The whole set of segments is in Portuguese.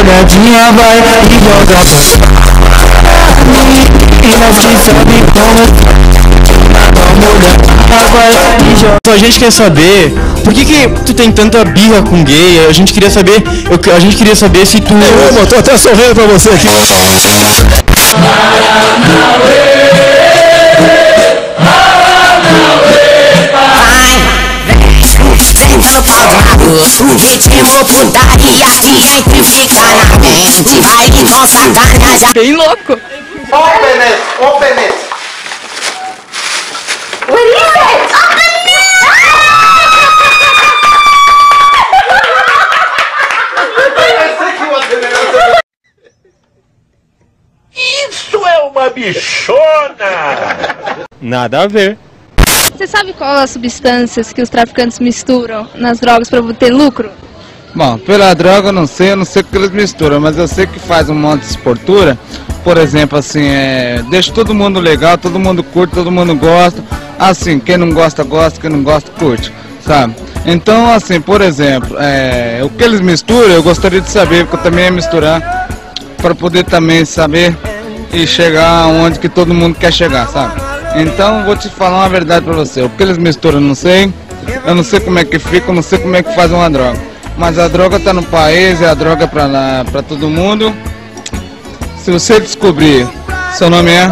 molhadinha vai e joga meninas que sabem como dá uma olhadinha vai e joga. A gente quer saber por que tu tem tanta birra com gay. A gente queria saber se tu... Eu tô até sorrindo pra você aqui. Sentando pau do lado, ritmo putaria que sempre fica na mente. Vai então sacanagem. Bem louco. Open it! Open it! What is it? Open Isso é uma bichona! Nada a ver. Você sabe qual as substâncias que os traficantes misturam nas drogas para obter lucro? Bom, pela droga eu não sei o que eles misturam, mas eu sei que faz um monte de esportura. Por exemplo, assim, deixa todo mundo legal, todo mundo curte, todo mundo gosta. Assim, quem não gosta, gosta, quem não gosta, curte, sabe? Então, assim, por exemplo, o que eles misturam, eu gostaria de saber, porque eu também ia misturar, para poder também saber e chegar onde que todo mundo quer chegar, sabe? Então, vou te falar uma verdade pra você, o que eles misturam eu não sei como é que fica, eu não sei como é que faz uma droga. Mas a droga tá no país, a droga é pra todo mundo. Se você descobrir, seu nome é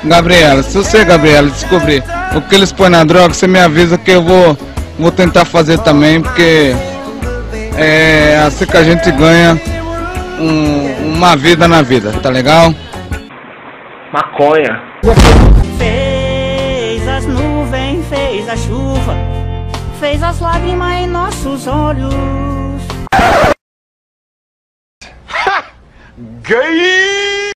Gabriela, se você, Gabriela, descobrir o que eles põem na droga, você me avisa que eu vou tentar fazer também, porque é assim que a gente ganha uma vida na vida, tá legal? Maconha. Fez as nuvens, fez a chuva, fez as lágrimas em nossos olhos. Gay!